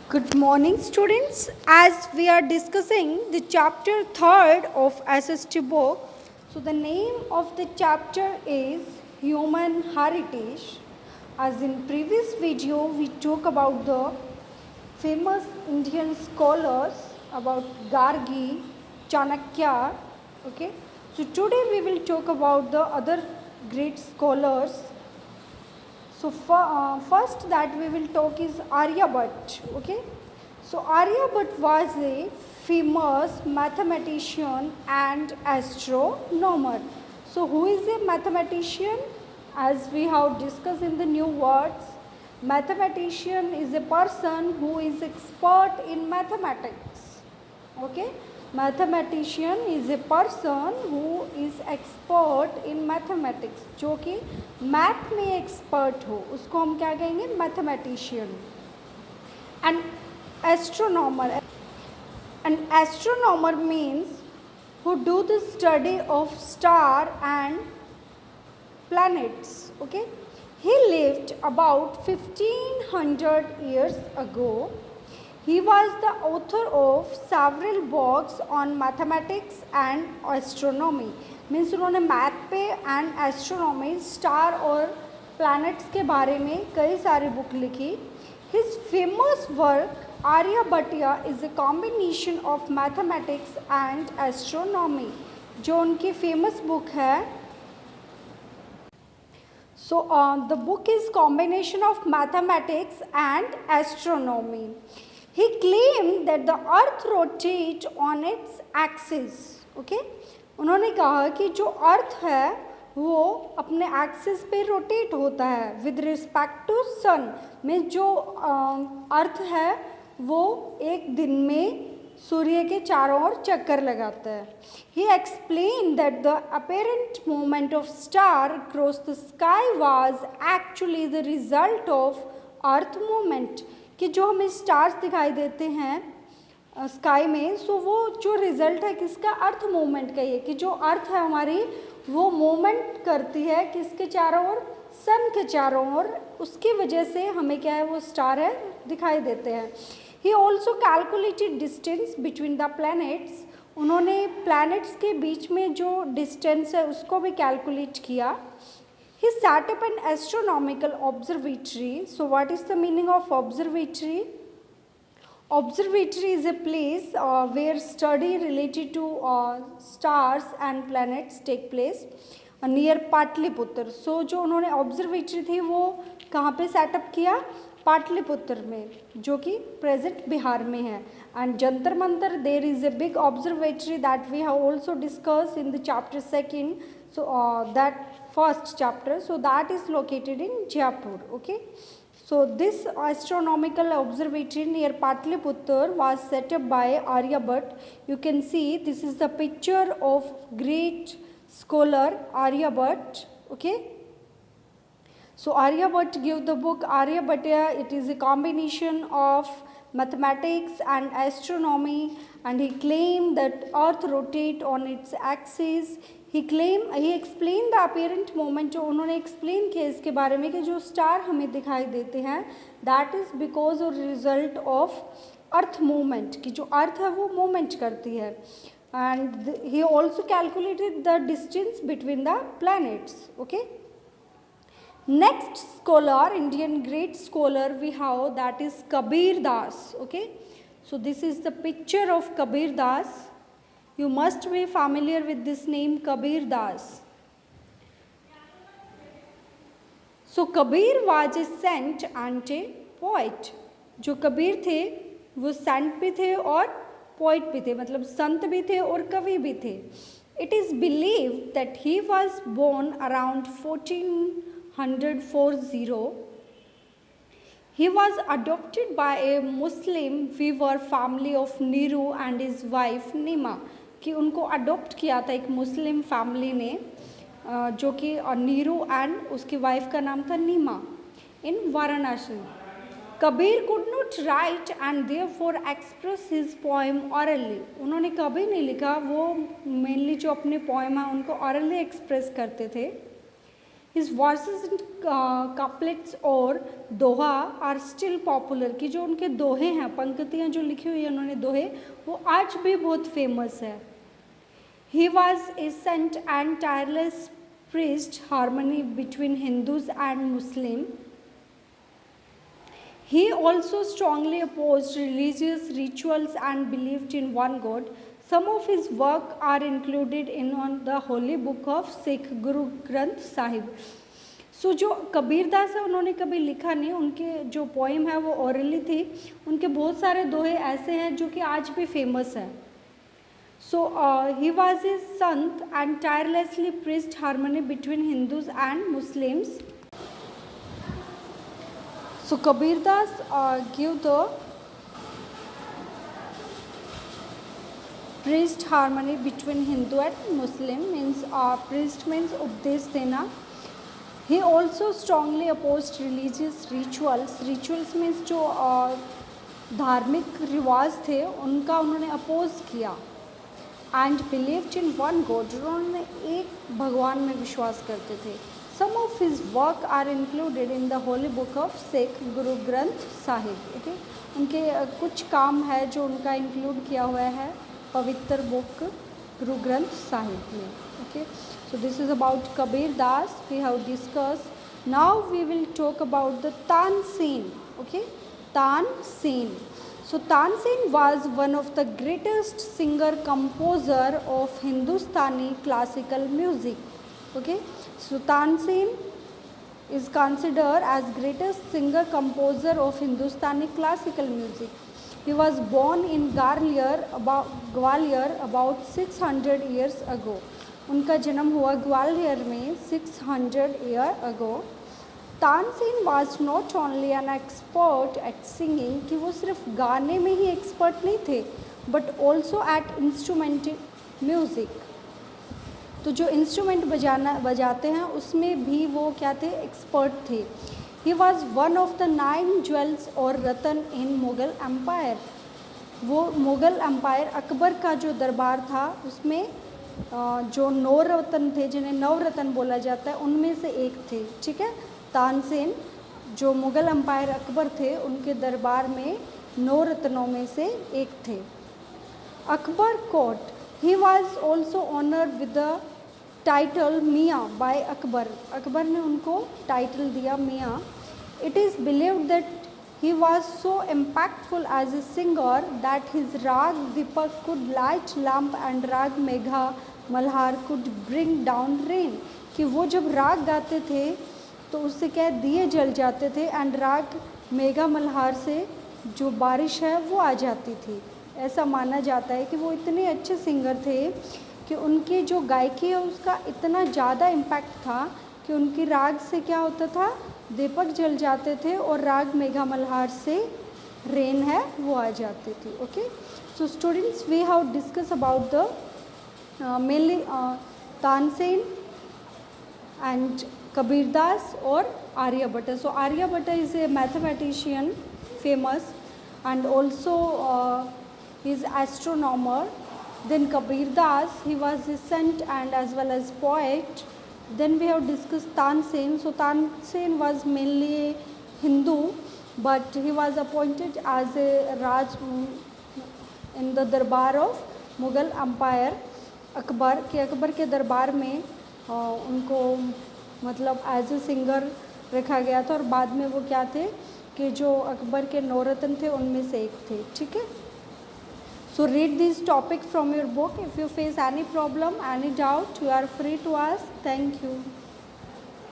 Good morning, students. As we are discussing the chapter 3rd of SST book, so the name of the chapter is Human Heritage. As in previous video, we talk about the famous Indian scholars about Gargi, Chanakya. Okay. So today we will talk about the other great scholars. So first that we will talk is Aryabhatta. Okay. So Aryabhatta was a famous mathematician and astronomer. So who is a mathematician? As we have discussed in the new words, mathematician is a person who is expert in mathematics. Okay. Mathematician is a person who is expert in mathematics, जो कि math में expert हो उसको हम क्या कहेंगे, mathematician. And astronomer means who do the study of star and planets. Okay, he lived about 1500 years ago. He was the author of several books on mathematics and astronomy. Means उन्होंने math पे and astronomy, star और planets के बारे में कई सारी book लिखी. His famous work Aryabhatiya is a combination of mathematics and astronomy, जो उनकी फेमस बुक है. So the book is combination of mathematics and astronomy. He claimed that the earth rotates on its axis. Okay? उन्होंने कहा कि जो अर्थ है वो अपने एक्सिस पे रोटेट होता है विद रिस्पेक्ट टू सन. में जो अर्थ है वो एक दिन में सूर्य के चारों ओर चक्कर लगाता है. He explained that the apparent movement of star across the sky was actually the result of earth movement. कि जो हमें स्टार्स दिखाई देते हैं स्काई में, सो वो जो रिजल्ट है किसका, अर्थ मूवमेंट का. ये कि जो अर्थ है हमारी वो मूवमेंट करती है किसके चारों ओर, सन के चारों ओर, उसकी वजह से हमें क्या है वो स्टार है दिखाई देते हैं. He also calculated distance between the planets. उन्होंने प्लैनेट्स के बीच में जो डिस्टेंस है उसको भी कैलकुलेट किया. He set up an astronomical observatory. So what is the meaning of observatory? Observatory is a place where study related to stars and planets take place near Pataliputra. So जो उन्होंने observatory थी वो कहाँ पे सेटअप किया, पाटलिपुत्र में, जो कि प्रेजेंट बिहार में है. And Jantar Mantar, there is a big observatory that we have also discuss in the chapter 2nd. So that first chapter, so that is located in Jaipur. Okay, so this astronomical observatory near Patliputra was set up by Aryabhatta. You can see this is the picture of great scholar Aryabhatta. Okay, so Aryabhatta gave the book Aryabhatta. It is a combination of mathematics and astronomy, and he claimed that earth rotate on its axis. He explained the apparent movement. जो उन्होंने explain किया इसके बारे में कि जो star हमें दिखाई देते हैं दैट इज़ बिकॉज और रिजल्ट ऑफ अर्थ मूवमेंट, कि जो अर्थ है वो मूवमेंट करती है. And he also calculated the distance between the planets. Okay, next scholar, Indian great scholar we have, that is Kabir Das. Okay, so this is the picture of Kabir Das. You must be familiar with this name, Kabir Das. So Kabir was a saint and a poet. जो कबीर थे वो Saint भी थे और poet भी थे, मतलब संत भी थे और कवि भी थे. It is believed that he was born around 1440. He was adopted by a Muslim weaver family of Nehru and his wife Nima. कि उनको अडॉप्ट किया था एक मुस्लिम फैमिली ने जो कि नीरू एंड उसकी वाइफ का नाम था Nima, in Varanasi. Kabir could not write and therefore express his poem orally. उन्होंने कभी नहीं लिखा, वो मेनली जो अपने पोएम है उनको ऑरली एक्सप्रेस करते थे. हिज वर्सेस एंड कपलेट्स और दोहा आर स्टिल पॉपुलर, कि जो उनके दोहे हैं, पंक्तियाँ जो लिखी हुई हैं उन्होंने दोहे, वो आज भी बहुत फेमस है. He was a saint and tireless priest harmony between Hindus and Muslim. He also strongly opposed religious rituals and believed in one God. Some of his work are included in on the holy book of Sikh Guru Granth Sahib. So जो कबीरदास है उन्होंने कभी लिखा नहीं, उनके जो poem है वो ओरली थी. उनके बहुत सारे दोहे ऐसे हैं जो कि आज भी फेमस है. So he was a sant and tirelessly preached harmony between Hindus and Muslims. So Kabir Das give the preached harmony between Hindu and Muslim, means priest means उपदेश देना. He also strongly opposed religious rituals. Rituals means जो धार्मिक रिवाज थे उनका उन्होंने oppose किया. And believed in one God, उन्होंने एक भगवान में विश्वास करते थे. Some of his work are included in the holy book of Sikh Guru Granth Sahib. Okay, उनके कुछ काम है जो उनका इंक्लूड किया हुआ है पवित्र बुक गुरु ग्रंथ साहिब में. Okay, so this is about Kabir Das we have discussed. Now we will talk about the Tansen. Okay, Tansen. So Tansen was one of the greatest singer composer of Hindustani classical music. Okay, so Tansen is considered as greatest singer composer of Hindustani classical music. He was born in Gwalior about 600 years ago. उनका जन्म हुआ ग्वालियर में 600 years ago. Tansen was not only an expert at singing, कि वो सिर्फ गाने में ही expert नहीं थे, but also at instrumental music. तो जो इंस्ट्रूमेंट बजाते हैं उसमें भी वो क्या थे, एक्सपर्ट थे. He was one of the 9 jewels और रतन इन मुग़ल एम्पायर. वो मुग़ल एम्पायर अकबर का जो दरबार था उसमें जो 9 रतन थे, जिन्हें 9 रतन बोला जाता है, उनमें से एक थे. ठीक है, तानसेन जो मुग़ल एम्पायर अकबर थे उनके दरबार में 9 रत्नों में से एक थे. Akbar court, he was also honoured with the title Mian by Akbar. Akbar ने उनको टाइटल दिया Mian. It is believed that he was so impactful as a singer that his Raag Deepak could light lamp and Raag Megha Malhar could bring down rain. कि वो जब राग गाते थे तो उससे क्या दिए जल जाते थे एंड राग मेघा मल्हार से जो बारिश है वो आ जाती थी. ऐसा माना जाता है कि वो इतने अच्छे सिंगर थे कि उनकी जो गायकी है उसका इतना ज़्यादा इम्पैक्ट था कि उनकी राग से क्या होता था, दीपक जल जाते थे और राग मेघा मल्हार से रेन है वो आ जाती थी. Okay, so students we have discuss about the mainly Tansen and Kabirdas और Aryabhatta. So Aryabhatta is a mathematician famous and also he is astronomer. Then Kabir Das, he was a saint and as well as poet. Then we have discussed Tansen. So Tansen was mainly a Hindu, but he was appointed as a Raj in the दरबार of Mughal empire Akbar. के अकबर के दरबार में उनको मतलब as a singer रखा गया था और बाद में वो क्या थे कि जो अकबर के 9 रत्न थे उनमें से एक थे. ठीक है, so read this topic from your book. If you face any problem, any doubt, you are free to ask. Thank you.